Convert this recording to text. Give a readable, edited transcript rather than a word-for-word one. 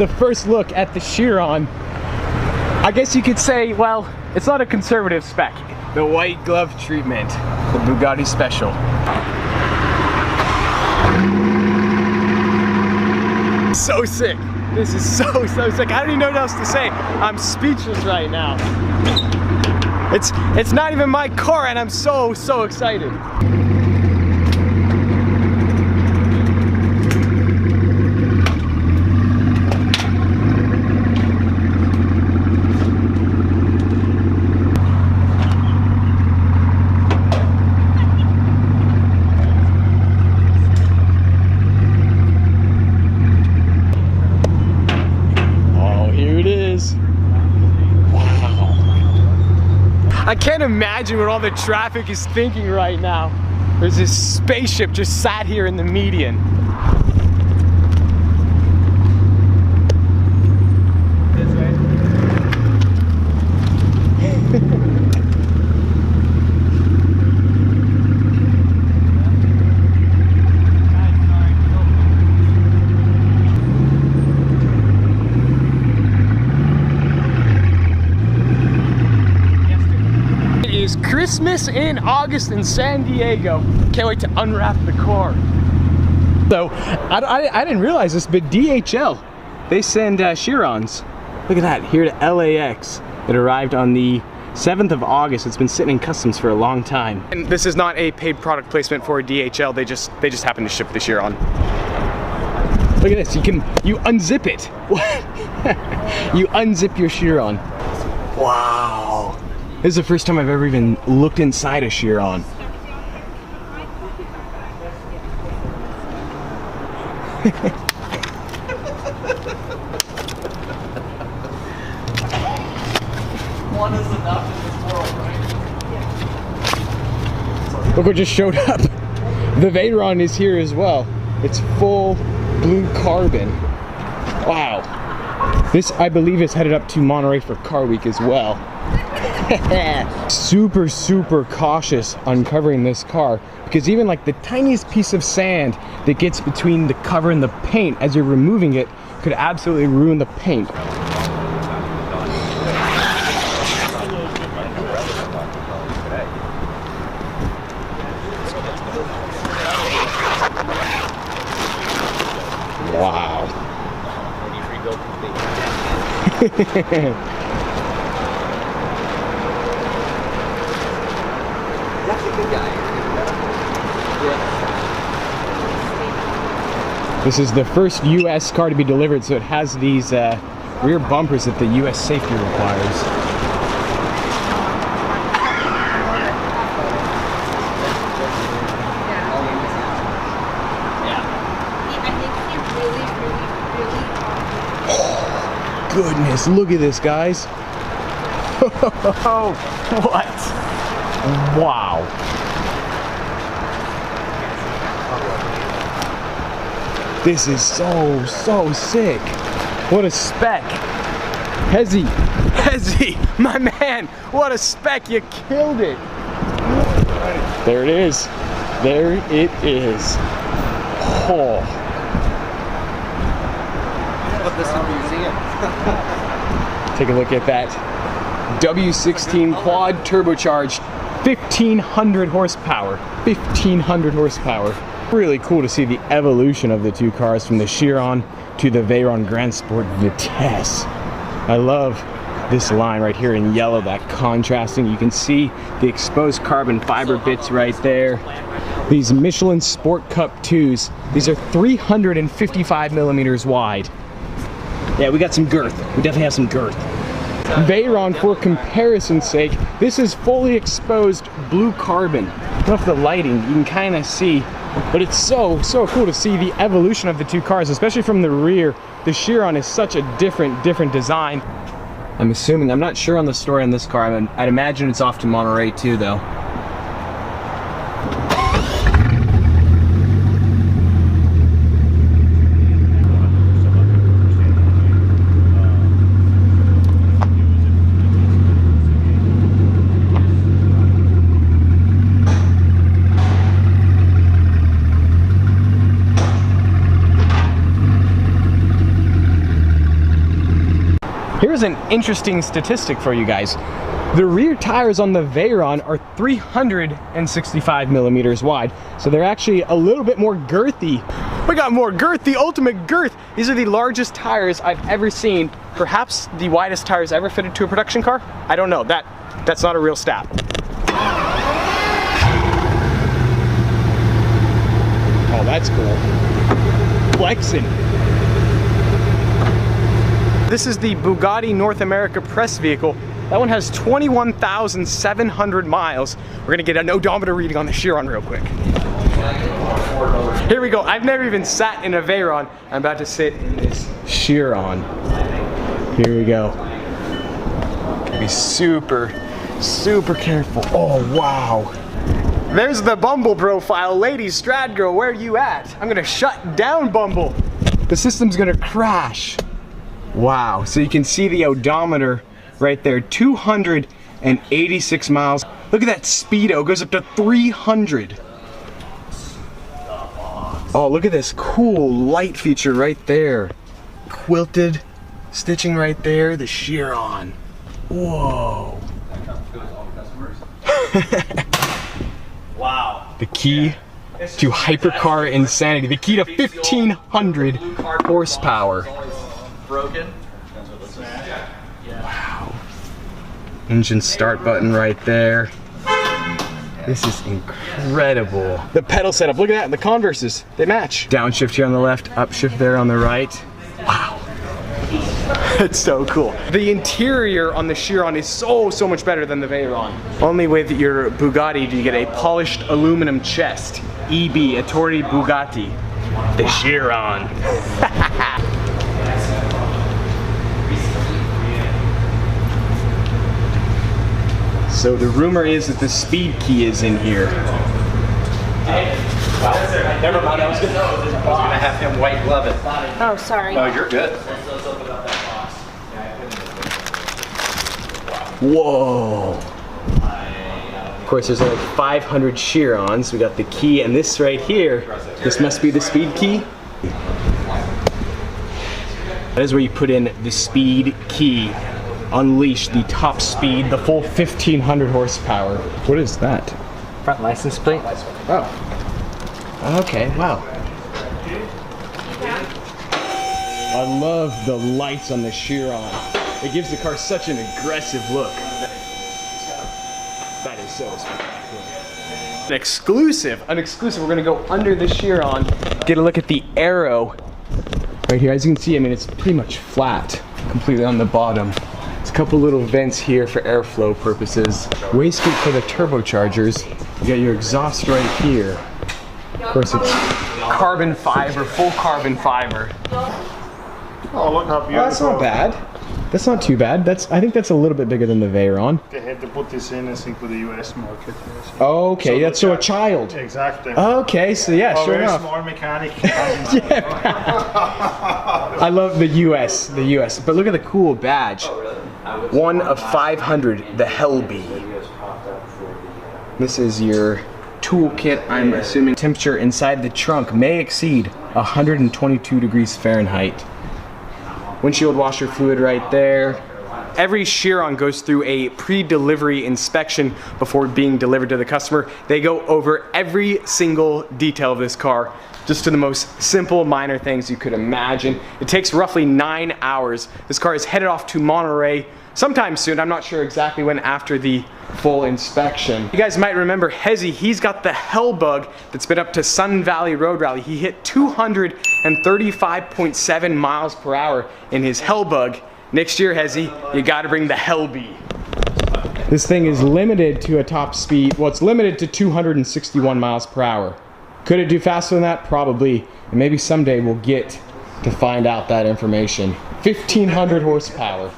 the first look at the Chiron. I guess you could say, well, it's not a conservative spec. The white glove treatment, the Bugatti Special. So sick. This is so sick. I don't even know what else to say. I'm speechless right now. It's not even my car and I'm so excited. I can't imagine what all the traffic is thinking right now. There's this spaceship just sat here in the median. This way. Christmas in August in San Diego. Can't wait to unwrap the car. So, I didn't realize this, but DHL, they send Chirons. Look at that, here to LAX. It arrived on the 7th of August. It's been sitting in customs for a long time. And this is not a paid product placement for DHL. They just happen to ship the Chiron. Look at this, you unzip it. You unzip your Chiron. Wow. This is the first time I've ever even looked inside a Chiron. One is enough in this world, right? Look what just showed up. The Veyron is here as well. It's full blue carbon. Wow. This, I believe, is headed up to Monterey for Car Week as well. Super cautious on covering this car, because even like the tiniest piece of sand that gets between the cover and the paint as you're removing it could absolutely ruin the paint. Wow. This is the first US car to be delivered, so it has these rear bumpers that the US safety requires. Oh, goodness, look at this, guys. What? Wow. This is so sick. What a spec. Hezzy, my man, what a spec, you killed it. There it is. There it is. Oh. Put this in a museum. Take a look at that. W16 quad turbocharged, 1500 horsepower. 1500 horsepower. Really cool to see the evolution of the two cars from the Chiron to the Veyron Grand Sport Vitesse. I love this line right here in yellow, that contrasting. You can see the exposed carbon fiber bits right there. These Michelin Sport Cup 2s, these are 355 millimeters wide. Yeah, we got some girth. We definitely have some girth. Veyron, for comparison's sake, this is fully exposed blue carbon. I don't know if the lighting, you can kind of see, but it's so cool to see the evolution of the two cars, especially from the rear. The Chiron is such a different design. I'm assuming, I'm not sure on the story on this car, I'd imagine it's off to Monterey too though. Here's an interesting statistic for you guys. The rear tires on the Veyron are 365 millimeters wide, so they're actually a little bit more girthy. We got more girth, the ultimate girth. These are the largest tires I've ever seen. Perhaps the widest tires ever fitted to a production car? I don't know, that's not a real stat. Oh, that's cool. Flexing. This is the Bugatti North America press vehicle. That one has 21,700 miles. We're gonna get an odometer reading on the Chiron real quick. Here we go. I've never even sat in a Veyron. I'm about to sit in this Chiron. Here we go. Be super, super careful. Oh, wow. There's the Bumble profile. Ladies, Strad girl, where are you at? I'm gonna shut down Bumble. The system's gonna crash. Wow, so you can see the odometer right there, 286 miles. Look at that speedo, goes up to 300. Oh, look at this cool light feature right there. Quilted stitching right there, the Chiron. Whoa. Wow. The key to hypercar insanity. The key to 1,500 horsepower. Broken. Wow. Engine start button right there. This is incredible. The pedal setup, look at that, the Converses, they match. Downshift here on the left, upshift there on the right. Wow. It's so cool. The interior on the Chiron is so much better than the Veyron. Only with your Bugatti do you get a polished aluminum chest. EB, Ettore Bugatti. The Chiron. So the rumor is that the speed key is in here. Never mind, I was gonna have him white glove it. Oh, sorry. Oh, you're good. Whoa. Of course, there's like 500 Chirons. We got the key, and this right here, this must be the speed key. That is where you put in the speed key. Unleash the top speed, the full 1,500 horsepower. What is that? Front license plate. Oh. Okay, wow. I love the lights on the Chiron. It gives the car such an aggressive look. That is so spectacular. An exclusive, we're gonna go under the Chiron, get a look at the aero. Right here, as you can see, I mean, it's pretty much flat, completely on the bottom. There's a couple little vents here for airflow purposes. Wastegate for the turbochargers. You got your exhaust right here. Of course, it's carbon fiber, full carbon fiber. Oh, look how beautiful. Oh, that's not bad. That's not too bad. I think that's a little bit bigger than the Veyron. They had to put this in, I think, for the US market. Yes. Okay, so that's so a child. Exactly. Okay, so yeah, sure very enough. small mechanic. I love the US, But look at the cool badge. 1 of 500, the Hellbee. This is your toolkit, I'm assuming. Temperature inside the trunk may exceed 122 degrees Fahrenheit. Windshield washer fluid right there. Every Chiron goes through a pre-delivery inspection before being delivered to the customer. They go over every single detail of this car, just to the most simple, minor things you could imagine. It takes roughly 9 hours. This car is headed off to Monterey sometime soon. I'm not sure exactly when after the full inspection. You guys might remember Hezzy, he's got the Hellbug that's been up to Sun Valley Road Rally. He hit 235.7 miles per hour in his Hellbug. Next year, Hezzy, you gotta bring the Hellbee. This thing is limited to a top speed, well, it's limited to 261 miles per hour. Could it do faster than that? Probably. And maybe someday we'll get to find out that information. 1,500 horsepower.